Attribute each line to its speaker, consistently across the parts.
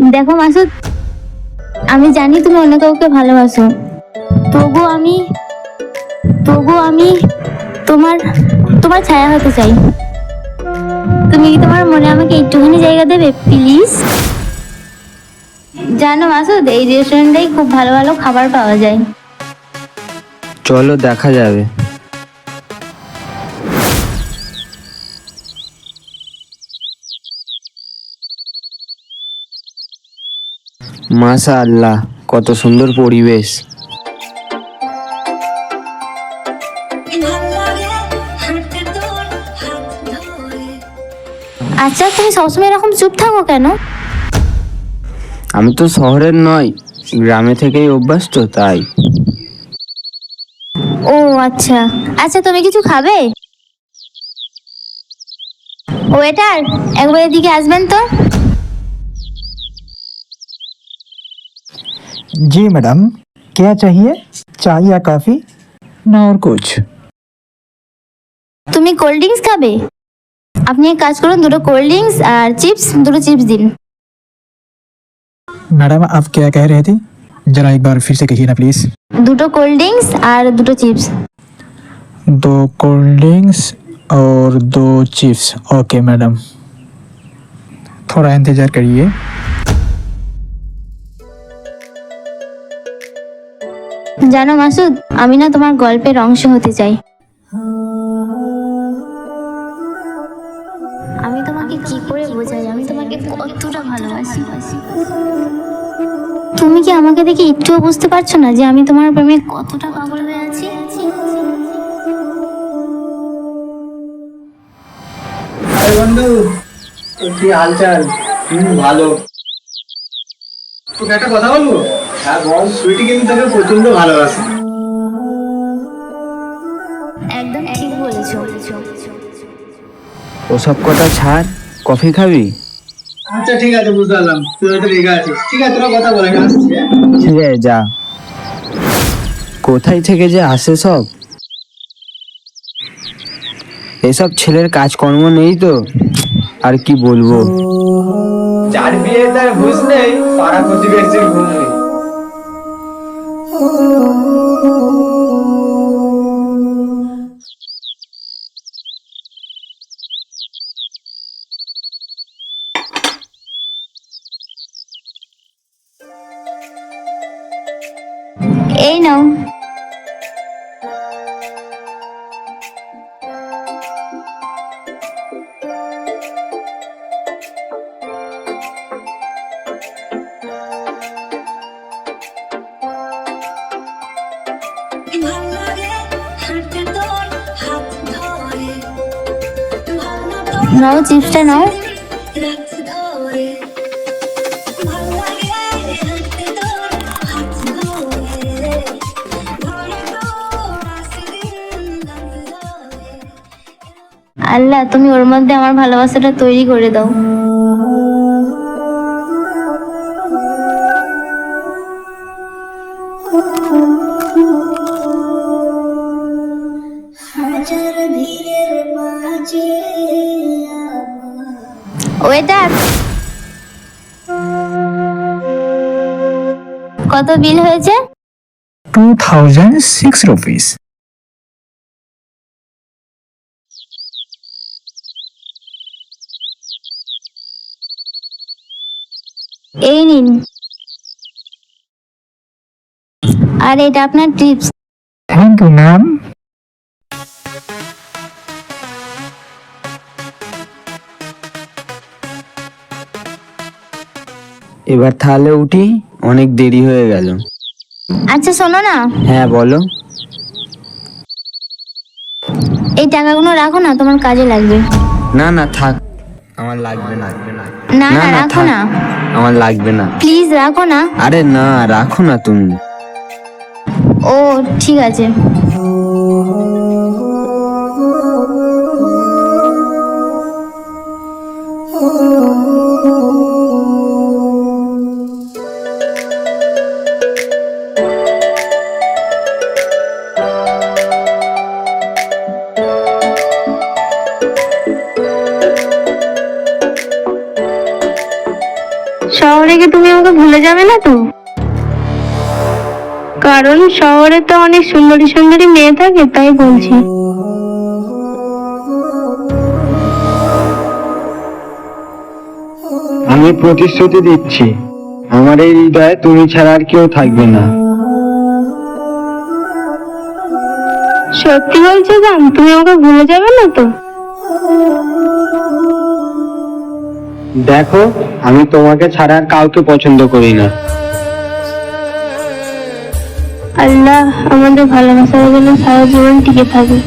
Speaker 1: দেখো মাসুদ, আমি জানি তুমি অন্য কাউকে ভালোবাসো, তবু আমি তবু আমি তোমার তোমার ছায়া হতে চাই। তুমি কি তোমার মনে আমাকে একটুখানি জায়গা দেবে প্লিজ? জানো মাসুদ, এই রেস্টুরেন্টেই খুব ভালো ভালো খাবার পাওয়া যায়।
Speaker 2: চলো দেখা যাবে। মাশাআল্লাহ, কত সুন্দর পরিবেশ।
Speaker 1: আচ্ছা, তুমি সবসময় এরকম চুপ থাকো কেন?
Speaker 2: আমি তো শহরের নয়, গ্রামে থেকেই অভ্যাস তো, তাই।
Speaker 1: ও আচ্ছা আচ্ছা, তুমি কিছু খাবে? ওয়েটার, একবার এদিকে আসবেন তো।
Speaker 3: जी मैडम, क्या चाहिए? चाय या कॉफ़ी? ना और कुछ?
Speaker 1: তুমি কোল্ড ড্রিঙ্কস খাবে? আপনি এক কাজ করুন, দুটো কোল্ড ড্রিঙ্কস আর দুটো চিপস দিন।
Speaker 3: मैडम आप क्या कह रहे थे? जरा एक बार फिर से कहिए ना प्लीज़।
Speaker 1: দুটো কোল্ড ড্রিঙ্কস আর দুটো চিপস।
Speaker 3: 2 कोल्ड ड्रिंक्स और 2 चिप्स। ओके मैडम, थोड़ा इंतज़ार करिए।
Speaker 1: জানো মাসুদ, আমি না তোমার গল্পের অংশ হতে চাই। আমি তোমাকে কি করে বোঝাই আমি তোমাকে কতটা ভালোবাসি। তুমি কি আমাকে দেখে একটুও বুঝতে পারছো না যে আমি তোমার প্রেমে কতটা পাগল হয়ে আছি?
Speaker 4: আরে বন্ধু, কি হালচাল? ভালো। তোকে একটা কথা বলবো? হ্যাঁ বল। সুইটি কিন্তু তোকে প্রচন্ড ভালোবাসে।
Speaker 1: একদম ঠিক বলেছো।
Speaker 2: ওসব কথা ছাড়, কফি খাবি?
Speaker 4: আচ্ছা ঠিক আছে, বুঝতে পারলাম তুই হয়তো রেগে আছিস। ঠিক আছে, তোরা কথা বলে আসছি।
Speaker 2: ঠিক আছে, যা। কোথায় থেকে যে আসে সব, এসব ছেলের কাজকর্ম নেই তো, আর কি বলবো।
Speaker 4: যার বিয়ে তার হুঁশ নেই, পাড়া প্রতিবেশীর ঘুম নেই।
Speaker 1: এই নাও। নাও চিপসটা নাও। আল্লাহ, তুমি ওর মধ্যে আমার ভালোবাসাটা তৈরি করে দাও। ওয়েটার, কত বিল হয়েছে?
Speaker 3: 2006 रुपीस।
Speaker 1: এই নিন, আর এটা আপনার টিপস।
Speaker 3: Thank you ma'am.
Speaker 2: এবার তাহলে উঠি, অনেক দেরি হয়ে গেল।
Speaker 1: আচ্ছা শোনো না,
Speaker 2: হ্যাঁ বলো।
Speaker 1: এই টাকাগুলো রাখো না, তোমার কাজে লাগবে।
Speaker 2: না না থাক, আমার লাগবে না।
Speaker 1: না না, রাখো
Speaker 2: থাক,
Speaker 1: না,
Speaker 2: আমার লাগবে না।
Speaker 1: প্লিজ রাখো না।
Speaker 2: আরে না, রাখো না তুমি।
Speaker 1: ও ঠিক আছে। শহরে কি তুমি আমাকে ভুলে যাবে না তো? কারণ শহরে তো অনেক সুন্দরী সুন্দরী মেয়ে থাকে, তাই বলছি।
Speaker 2: আমি প্রতিশ্রুতি দিচ্ছি, আমার এই হৃদয়ে তুমি ছাড়া আর কেউ থাকবে না।
Speaker 1: সত্যি বলছো জান, তুমি আমাকে ভুলে যাবে না তো?
Speaker 2: দেখো, আমি তোমাকে ছাড়া আর কাউকে পছন্দ করি না।
Speaker 1: আল্লাহ আমাদের ভালোবাসার জন্য সারা জীবন টিকে থাকে।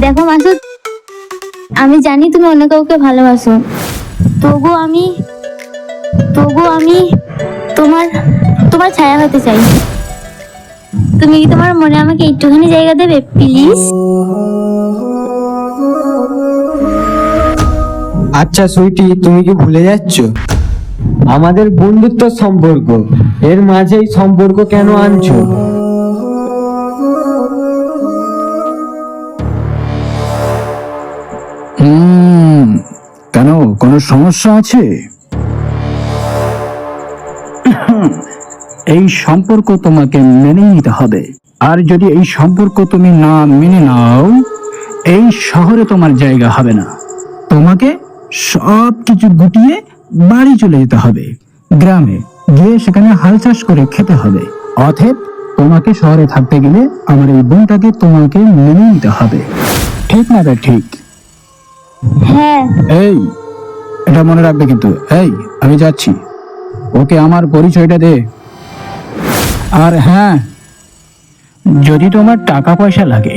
Speaker 1: দেখো মাসুদ, আমি জানি তুমি অন্য কাউকে ভালোবাসো, তবুও আমি তোমার তোমার ছায়া হতে চাই। তুমি কি তোমার মনে আমাকে একটুখানি জায়গা দেবে প্লিজ?
Speaker 2: আচ্ছা সুইটি, তুমি কি ভুলে যাচ্ছ আমাদের বন্ধুত্ব সম্পর্ক? এর মাঝে এই সম্পর্ক কেন আনছো?
Speaker 3: কেন, কোনো সমস্যা আছে? এই সম্পর্ক তোমাকে মেনে নিতে হবে, আর যদি এই সম্পর্ক তুমি না মেনে নাও, এই শহরে তোমার জায়গা হবে না। তোমাকে সব কিছু গুটিয়ে বাড়ি চলে যেতে হবে, গ্রামে গিয়ে সেখানে হাল চাষ করে খেতে হবে। অতএব তোমাকে শহরে থাকতে গেলে আমার এই বোনটাকে তোমাকে মেনে নিতে হবে, ঠিক না রে? ঠিক।
Speaker 1: হ্যাঁ।
Speaker 3: এই, এটা মনে রাখবে কিন্তু। এই, আমি যাচ্ছি, ওকে আমার পরিচয়টা দে। আর হ্যাঁ, যদি তোমার টাকা পয়সা লাগে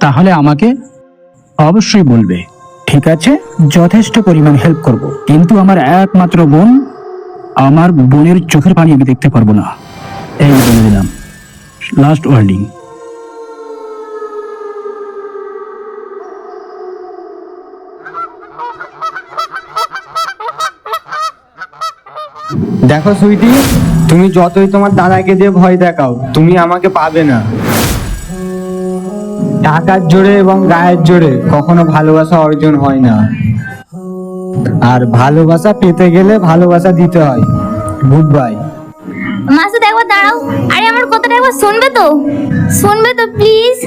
Speaker 3: তাহলে আমাকে অবশ্যই বলবে, ঠিক আছে? যথেষ্ট পরিমাণ হেল্প করব, কিন্তু আমার একমাত্র বোন, আমার বোনের চোখের পানি আমি দেখতে পারবো না, এই বলে দিলাম। Last warning.
Speaker 2: দেখো সুইটি, তুমি যতই তোমার দাদাকে দিয়ে ভয় দেখাও, তুমি আমাকে পাবে না। টাকার জোরে এবং গায়ের জোরে কখনো ভালোবাসা অর্জন হয় না, আর ভালোবাসা পেতে গেলে ভালোবাসা দিতে হয়। Good bye.
Speaker 1: মাসুদ একবার দাঁড়াও, আরে আমার কথাটা একবার শুনবে তো প্লিজ?